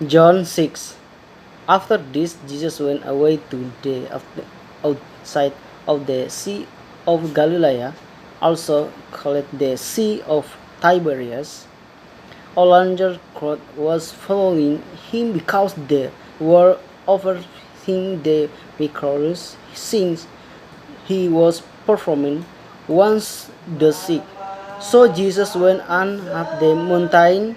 John 6. After this, Jesus went away to the outside of the Sea of Galilee, also called the Sea of Tiberias. A larger crowd was following him because they were overseeing the miracles since he was performing once the sick. So Jesus went on up the mountain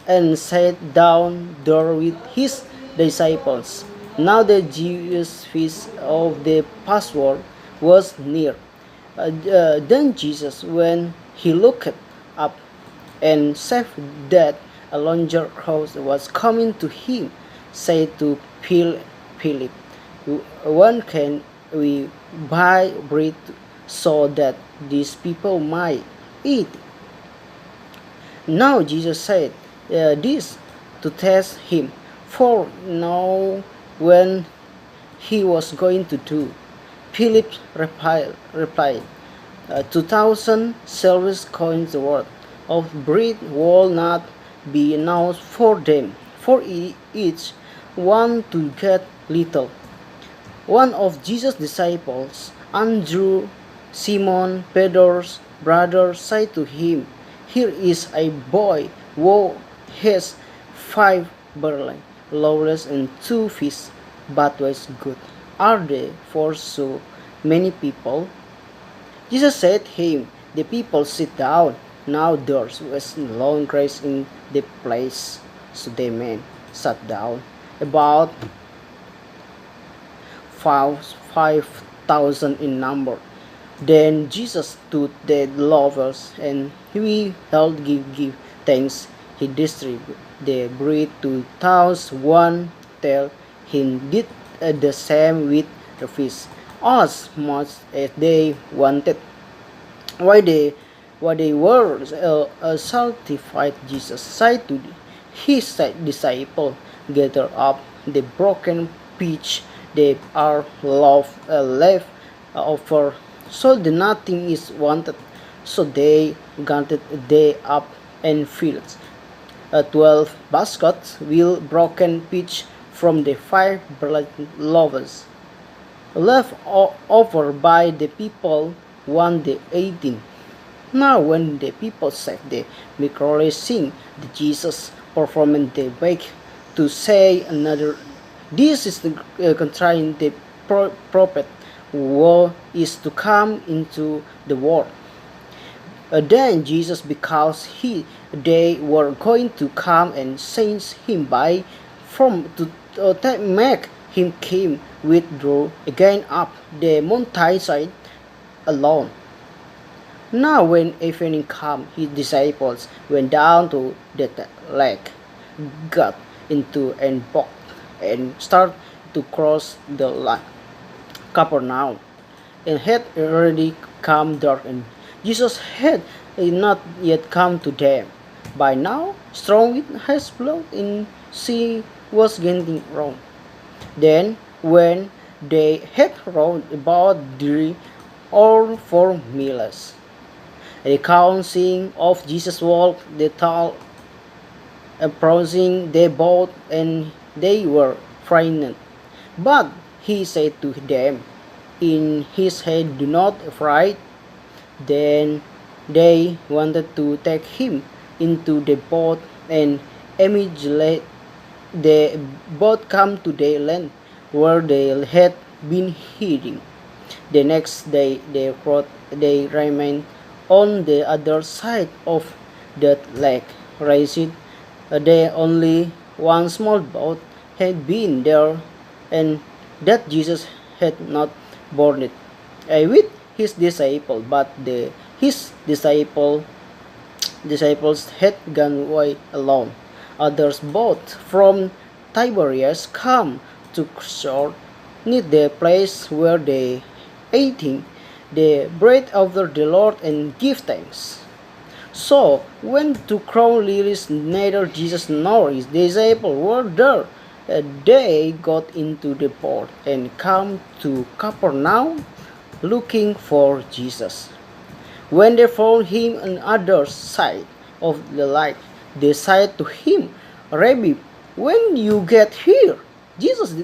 and sat down there with his disciples. Now the Jewish feast of the Passover was near. Then Jesus, when he looked up and saw that a larger crowd was coming to him, said to Philip, "When can we buy bread so that these people might eat?" Now Jesus said this to test him, for now when he was going to do. Philip replied 2,000 silver coins worth of bread will not be enough for them, for each one to get little. One of Jesus' disciples, Andrew, Simon Peter's brother, said to him, "Here is a boy who has 5 barley loaves and 2 fish, but what is good are they for so many people?" Jesus said to him, "The people sit down." Now there was long grace in the place, so the men sat down, about 5,000 in number. Then Jesus took the loaves, and he held give thanks. He distributed the bread to those one till he did the same with the fish, as much as they wanted. While they were satisfied, Jesus said to his disciple, "Gather up the broken pitch they are left over, so that nothing is wanted." So they gathered they up and filled 12 baskets with broken pitch from the 5 loaves left over by the people one day 18. Now when the people saw the miraculous thing that Jesus performed, they begged to say another, "This is the contrary the prophet who is to come into the world." Then Jesus, because they were going to come and seize him by from to make him came, withdrew again up the mountainside alone. Now when evening came, his disciples went down to the lake, got into a boat, and started to cross the lake. Capernaum, and had already come dark, and Jesus had not yet come to them. By now, strong wind has blown, and sea was getting round. Then, when they had rowed about 3 or 4 miles, a account seeing of Jesus walked the tall, approaching the boat, and they were frightened. But he said to them in his head, "Do not afraid." Then they wanted to take him into the boat, and immediately the boat came to the land where they had been hiding. The next day they remained on the other side of that lake. Raised there only one small boat had been there, and that Jesus had not borne it with his disciple, but his disciples had gone away alone. Others both from Tiberias come to shore near the place where they eating the bread of the Lord and give thanks. So when the crowd realized neither Jesus nor his disciples were there, they got into the boat and came to Capernaum looking for Jesus. When they found him on the other side of the lake, they said to him, "Rabbi, when you get here? Jesus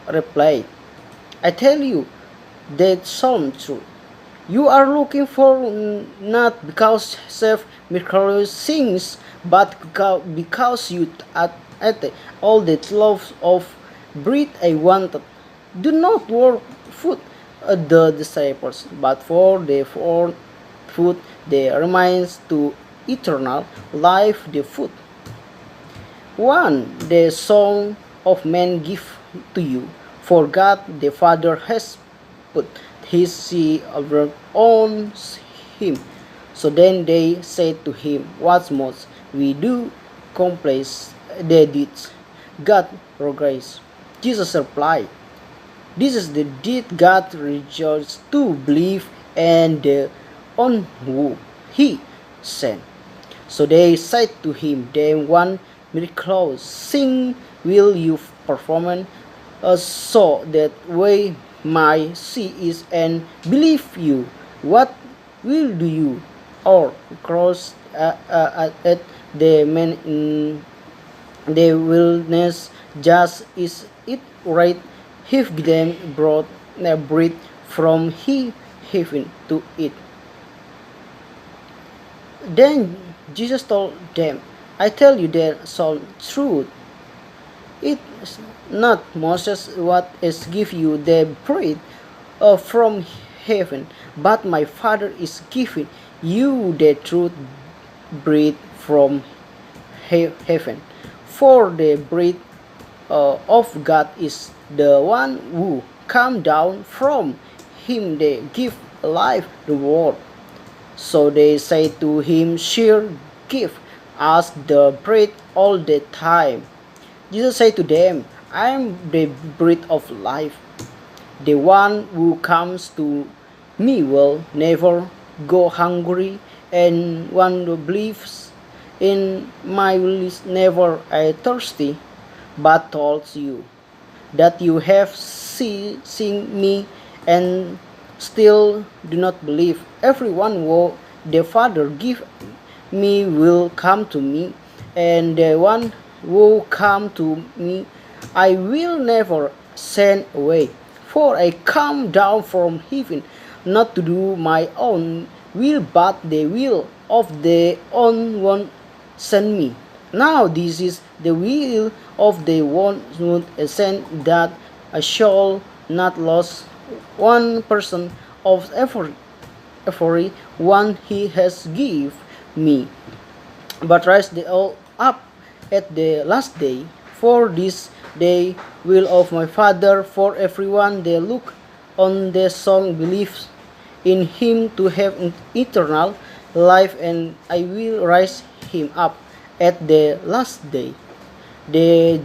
replied, I tell you, that sound true. You are looking for not because self miraculous things, but because you at all the loaves of bread I wanted. Do not work food the disciples, but for food that remains to eternal life, the food. One, the Son of Man give to you, for God the Father has put his seal on him. So then they said to him, what must we do? Accomplish the deeds God requires. Jesus replied, this is the deed God rejoices to believe and on who he sent. So they said to him, then one miracle thing will you perform, so that we might see it and believe you. What will do you? Or cross at the man in the wilderness, just is it right if them brought bread from heaven to eat? Then Jesus told them, I tell you the soul truth. It is not Moses what is give you the bread from heaven, but my Father is giving you the truth bread from heaven. For the bread of God is the one who come down from him they give life the world. So they say to him, sure, give us the bread all the time. Jesus said to them, I am the bread of life. The one who comes to me will never go hungry, and one who believes in my will is never thirsty. But told you that you have seen me and still do not believe. Everyone who the Father give me will come to me, and the one who come to me I will never send away. For I come down from heaven not to do my own will, but the will of the one sent me. Now this is the will of the one who sent, that I shall not lose one person of every one he has give me, but raise the all up at the last day. For this day will of my Father, for everyone that look on the Son believes in him to have eternal life, and I will raise him up at the last day. The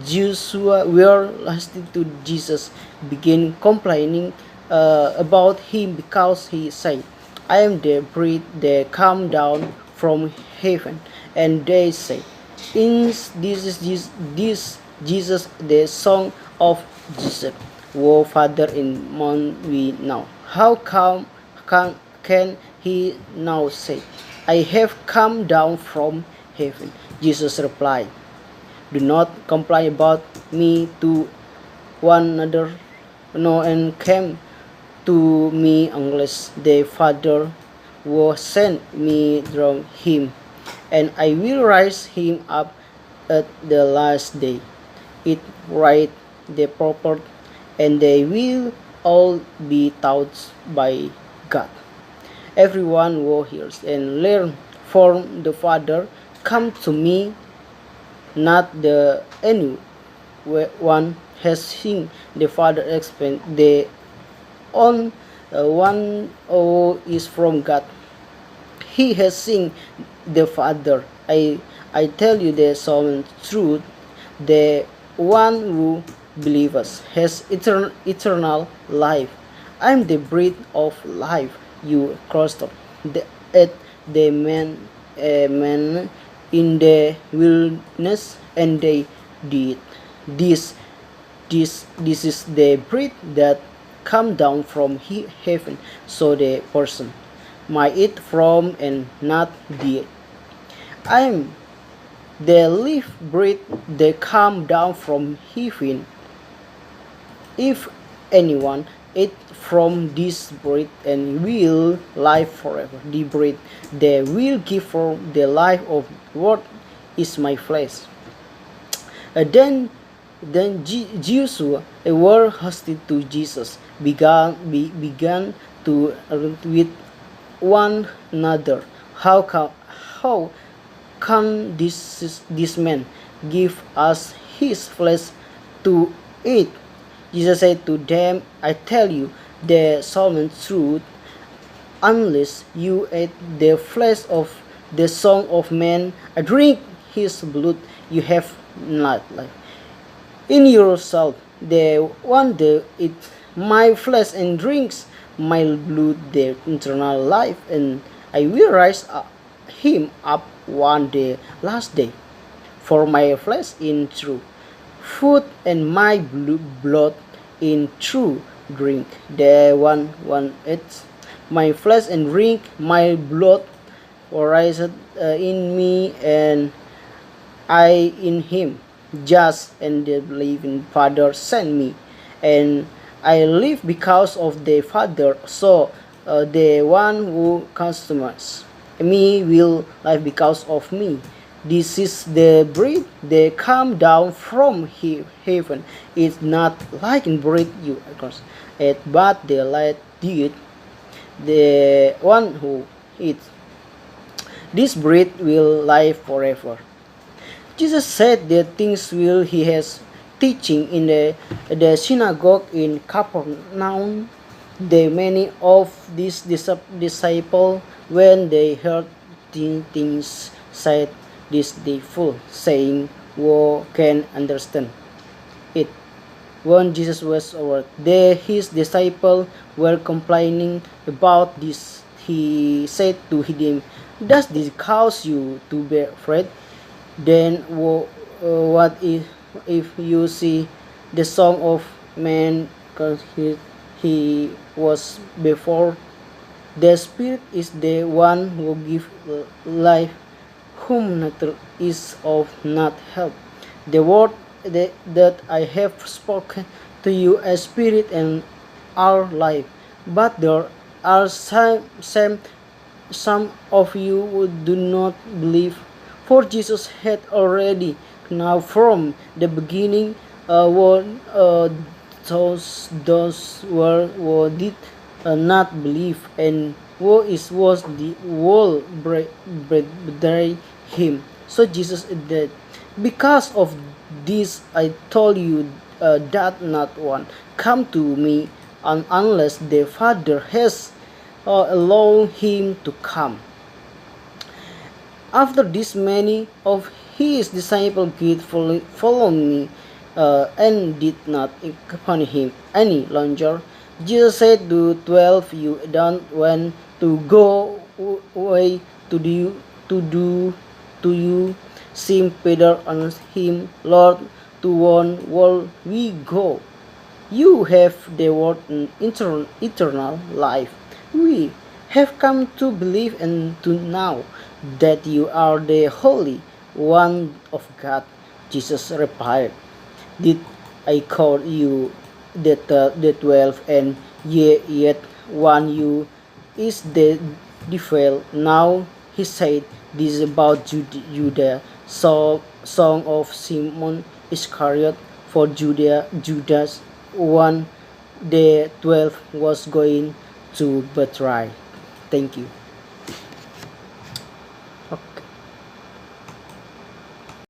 Jews who were listening to Jesus began complaining about him, because he said, I am the bread that come down from heaven. And they say, this is Jesus, the son of Joseph. Woe, Father, in mon we now. How can he now say, I have come down from heaven? Jesus replied, do not complain about me to one another, no, and come to me unless the Father who sent me draw him, and I will raise him up at the last day. It right the proper, and they will all be taught by God. Everyone who hears and learn from the Father come to me. Not the anyone has seen the Father explain, the on one who is from God. He has seen the Father. I tell you the solemn truth, the one who believes has eternal life. I am the bread of life. You crossed at the man in the wilderness, and they did this. This is the bread that come down from heaven, so the person might eat from and not die. I am The live bread they come down from heaven. If anyone eat from this bread and will live forever, the bread they will give for the life of what is my flesh. Then Jews who were hostile to Jesus began to argue with one another. How can this man give us his flesh to eat? Jesus said to them, I tell you the solemn truth, unless you eat the flesh of the Son of Man and drink his blood, you have not life in yourself. The one that eats my flesh and drinks my blood, the eternal life, and I will raise him up one day, last day. For my flesh in true food and my blood in true drink. The one eats my flesh and drink my blood, riseth in me and I in him, just and the living Father sent me, and I live because of the Father. So the one who consumes me will live because of me. This is the bread that come down from heaven. It's not like in bread you eat, but the light did. The one who eats this bread will live forever. Jesus said the things will he has teaching in the synagogue in Capernaum. The many of these disciples, when they heard these things, said this they full, saying, "Who can understand it?" When Jesus was over, his disciples were complaining about this. He said to them, "Does this cause you to be afraid? Then what if you see the Son of Man, because he was before? The Spirit is the one who gives life, whom nature is of not help. The word that I have spoken to you as spirit and our life. But there are some of you who do not believe." For Jesus had already now from the beginning those who did not believe, and who was the world betray him. So Jesus said, "Because of this I told you that not one come to me unless the Father has allowed him to come." After this, many of his disciples did follow me and did not accompany him any longer. Jesus said to 12, "You don't want to go away to you." Simon Peter answered him, "Lord, to one will we go? You have the word in eternal life. We have come to believe and to know that you are the Holy One of God." Jesus replied, "Did I call you the 12, and yet one you is the devil?" Now he said this about Judah, son of Simon Iscariot, for Judas, one the 12 was going to betray. Thank you.